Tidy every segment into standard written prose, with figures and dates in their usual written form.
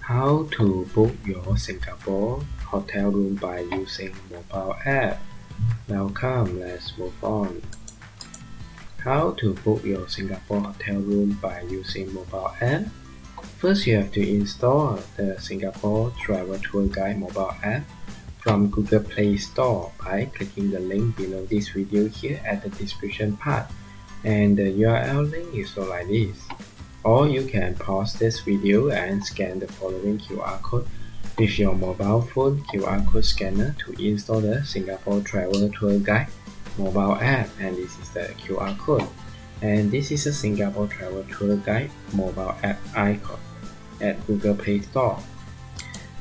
How to book your Singapore hotel room by using mobile app. Welcome, let's move on. How to book your Singapore hotel room by using mobile app? First, you have to install the Singapore Travel Tour Guide mobile app from Google Play Store by clicking the link below this video here at the description part. And the URL link is so like this. Or you can pause this video and scan the following QR code with your mobile phone QR code scanner to install the Singapore Travel Tour Guide mobile app, and this is the QR code. And this is a Singapore Travel Tour Guide mobile app icon at Google Play Store.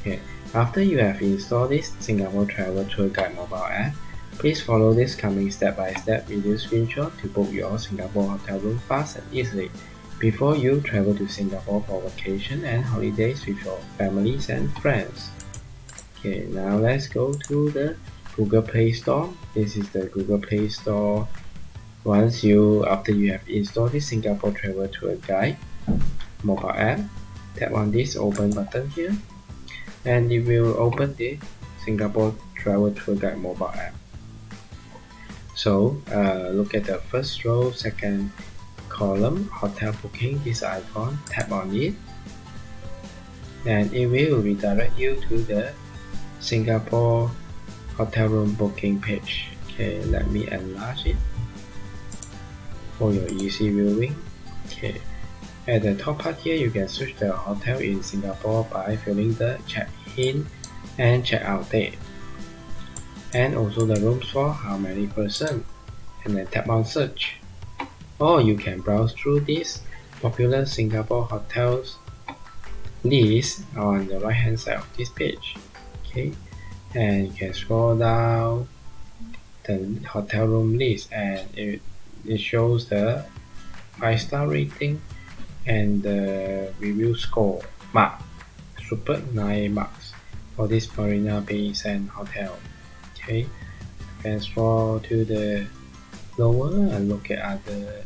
Okay. After you have installed this Singapore Travel Tour Guide mobile app, please follow this coming step-by-step video screenshot to book your Singapore hotel room fast and easily before you travel to Singapore for vacation and holidays with your families and friends. Okay, now let's go to the Google Play Store. This is the Google Play Store. After you have installed the Singapore Travel Tour Guide mobile app, tap on this open button here, and it will open the Singapore Travel Tour Guide mobile app. So look at the first row, second column, hotel booking, this icon, tap on it, and it will redirect you to the Singapore hotel room booking page. Okay, let me enlarge it for your easy viewing. Okay, at the top part here, you can search the hotel in Singapore by filling the check-in and check-out date, and also the rooms for how many person, and then tap on search. Or you can browse through this popular Singapore hotels list on the right hand side of this page. Okay, and you can scroll down the hotel room list, and it shows the 5-star rating and the review score mark, super 9 marks for this Marina Bay Sands hotel. Okay, you can scroll to the lower and look at other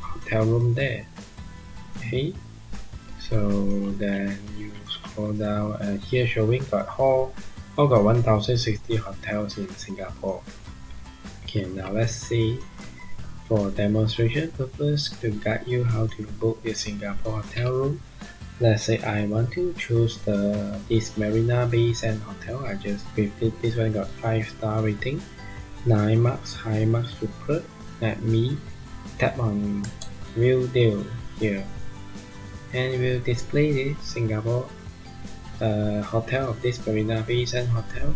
hotel room there. Okay, so then you scroll down, and here showing got all got 1060 hotels in Singapore. Okay, now let's see, for demonstration purpose, to guide you how to book the Singapore hotel room. Let's say I want to choose this Marina Bay Sands hotel. I just picked it. This one got 5-star rating, 9 marks, high marks, super. Let me tap on view deal here, and it will display the Singapore hotel of this Marina Bay Sands hotel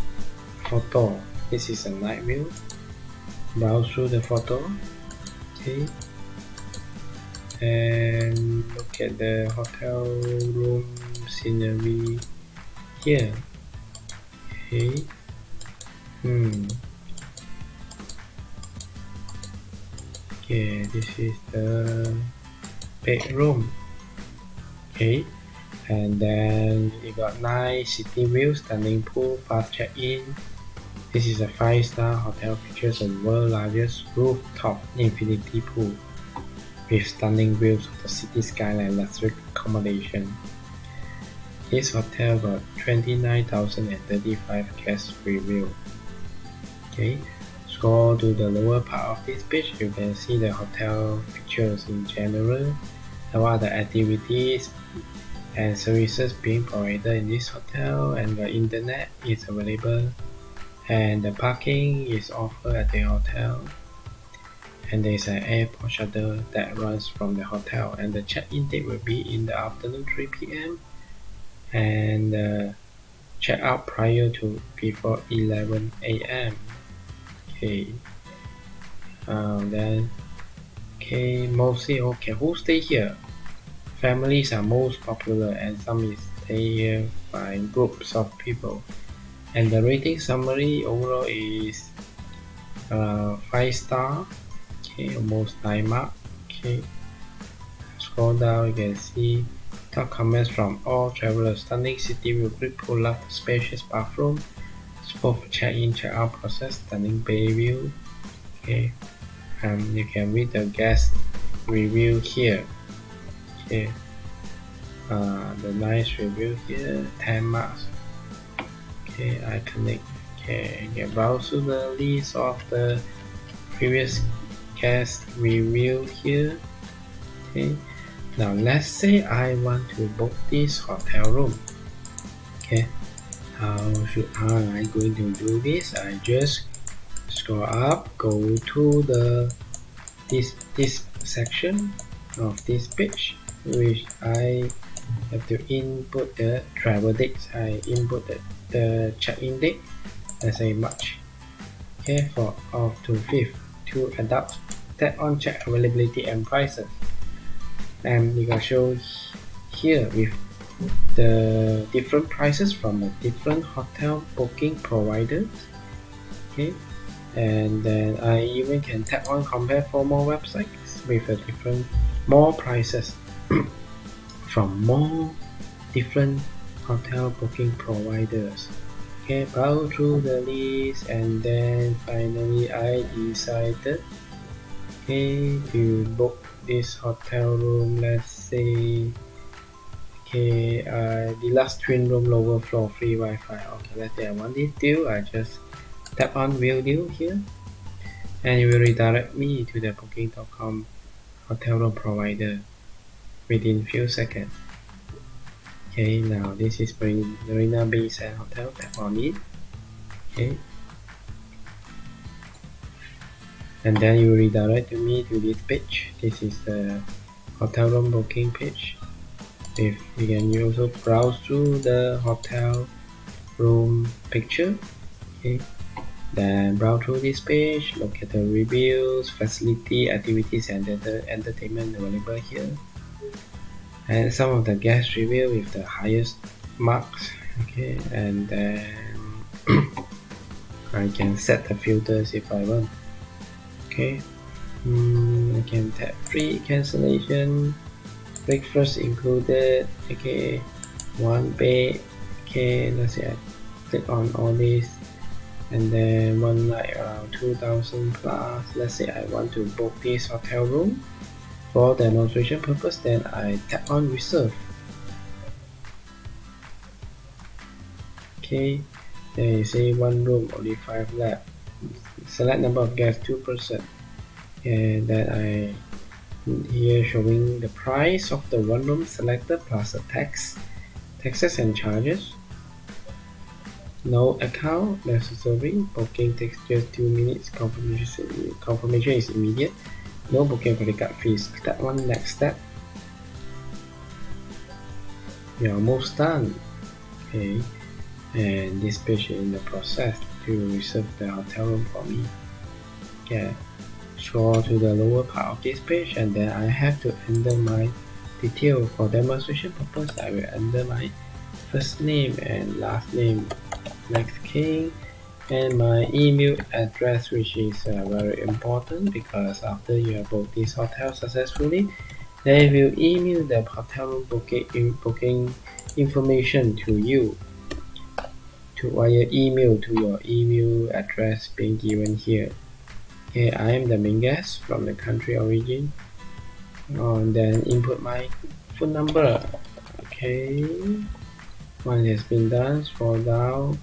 photo. This is a night view. Browse through the photo. Okay, and look at the hotel room scenery here. Okay, okay, this is the bedroom. Okay, and then you got nice city view, stunning pool, fast check-in. This is a 5-star hotel, features a world largest rooftop infinity pool with stunning views of the city skyline, luxury accommodation. This hotel got 29,035 guest review. Okay, scroll to the lower part of this page, you can see the hotel features in general, what are the activities and services being provided in this hotel, and the internet is available, and the parking is offered at the hotel, and there is an airport shuttle that runs from the hotel, and the check-in date will be in the afternoon 3 p.m. and check out prior to before 11 a.m. Okay, then mostly who stay here? Families are most popular, and some is stay here by groups of people. And the rating summary overall is 5-star. Okay, almost 9 mark. Okay, scroll down, you can see top comments from all travelers: stunning city view, great pool, love the spacious bathroom, smooth check-in check-out process, stunning bay view. Okay, you can read the guest review here. Okay, the nice review here, 10 marks. Okay, I connect. Okay, browse to the list of the previous guest review here. Okay, now let's say I want to book this hotel room. Okay, how am I going to do this? I just scroll up, go to this section of this page, which I have to input the travel dates. I input the check-in date as a March. Okay, for up to 5th, 2 adults. Tap on check availability and prices, and you can show here with the different prices from the different hotel booking providers. Okay, and then I even can tap on compare for more websites with a different more prices from more different hotel booking providers. Okay, browse through the list, and then finally I decided to book this hotel room. Let's say deluxe twin room, lower floor, free Wi-Fi. Okay, let's say I want this deal. I just tap on view deal here, and it will redirect me to the booking.com hotel room provider within few seconds. Okay, now this is Marina Bay Sands Hotel. Tap on it. Okay, and then you will redirect me to this page. This is the hotel room booking page. If you can also browse through the hotel room picture. Okay, then browse through this page, look at the reviews, facility, activities, and the entertainment available here, and some of the guest review with the highest marks. Okay, and then I can set the filters if I want. Okay, I can tap free cancellation, breakfast included. Okay, one bed. Okay, let's say I click on all this, and then one night around 2,000 plus. Let's say I want to book this hotel room for demonstration purpose, then I tap on reserve. Okay, then you say one room, only 5 left. Select number of guests, 2%. And then I here showing the price of the one room selected plus the taxes and charges. No account necessary. Booking takes just 2 minutes. Confirmation is immediate. No booking credit card fees. Step 1, next step. You're almost done. Okay, and this page is in the process to reserve the hotel room for me. Okay, scroll to the lower part of this page, and then I have to enter my detail. For demonstration purpose, I will enter my first name and last name, Max King, and my email address, which is very important because after you have booked this hotel successfully, they will email the hotel room booking information to you via email to your email address being given here. Okay, I am the main guest from the country origin. And then input my phone number. Okay, one has been done. Scroll down,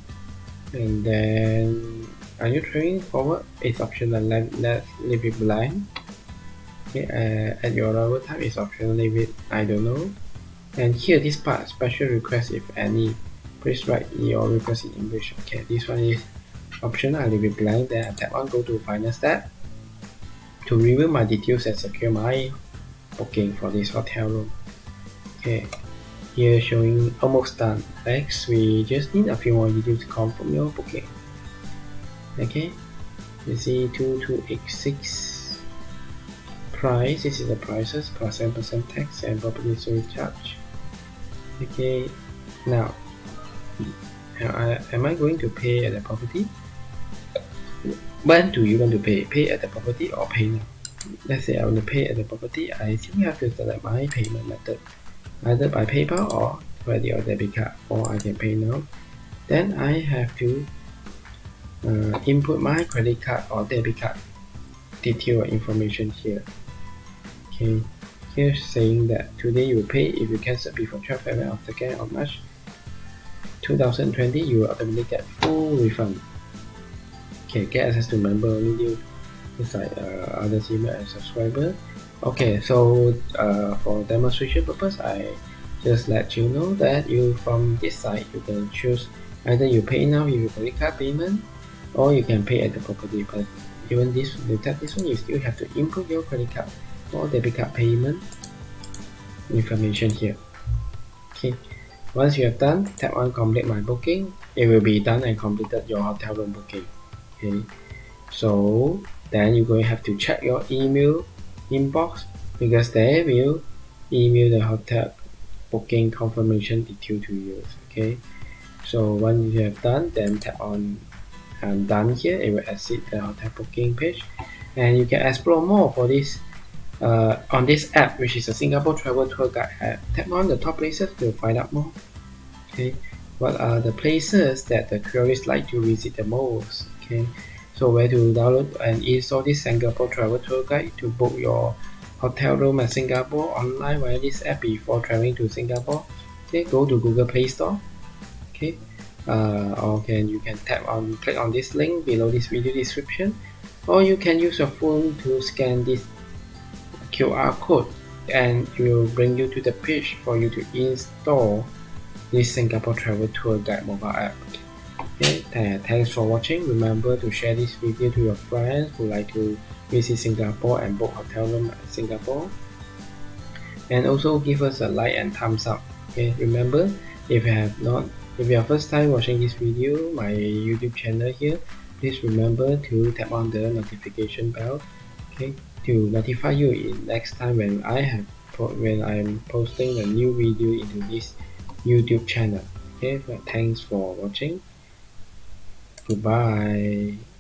and then are you traveling forward? It's optional. Let's leave it blank. Okay, at your arrival time is optional. Leave it I don't know. And here this part, special request if any. Please write your request in English. Okay, this one is optional. I leave it blank. Then I tap on go to final step to review my details and secure my booking for this hotel room. Okay, here showing almost done. Next, we just need a few more details to confirm your booking. Okay, you see 2286 price. This is the prices plus 7% tax and property surcharge. Okay, now am I going to pay at the property? When do you want to pay? Pay at the property or pay now? Let's say I want to pay at the property. I simply have to select my payment method, either by PayPal or credit or debit card, or I can pay now. Then I have to input my credit card or debit card detail information here. Okay, here saying that today you will pay if you cancel before 12 payment on 2nd of March 2020, you will automatically get full refund. Okay, get access to member only deal inside other email and subscriber. Okay, so for demonstration purpose, I just let you know that you from this side you can choose either you pay now with your credit card payment, or you can pay at the property. But even this, you tap this one, you still have to input your credit card or debit card payment information here. Okay, once you have done, tap on complete my booking. It will be done and completed your hotel room booking. Okay, so then you're going to have to check your email inbox, because they will email the hotel booking confirmation detail to you. Okay, so once you have done, then tap on done here. It will exit the hotel booking page, and you can explore more for this on this app, which is a Singapore travel tour guide app. Tap on the top places to find out more. Okay, what are the places that the tourists like to visit the most? Okay, so where to download and install this Singapore travel tour guide to book your hotel room at Singapore online via this app before traveling to Singapore. Okay, go to Google Play Store. Okay, or you can click on this link below this video description, or you can use your phone to scan this QR code, and it will bring you to the page for you to install this Singapore Travel Tour Guide mobile app. Okay, thanks for watching. Remember to share this video to your friends who like to visit Singapore and book hotel room at Singapore. And also give us a like and thumbs up. Okay, remember, if you are first time watching this video, my YouTube channel here, please remember to tap on the notification bell, okay, to notify you in next time when I'm posting a new video into this YouTube channel. Okay, thanks for watching. Goodbye.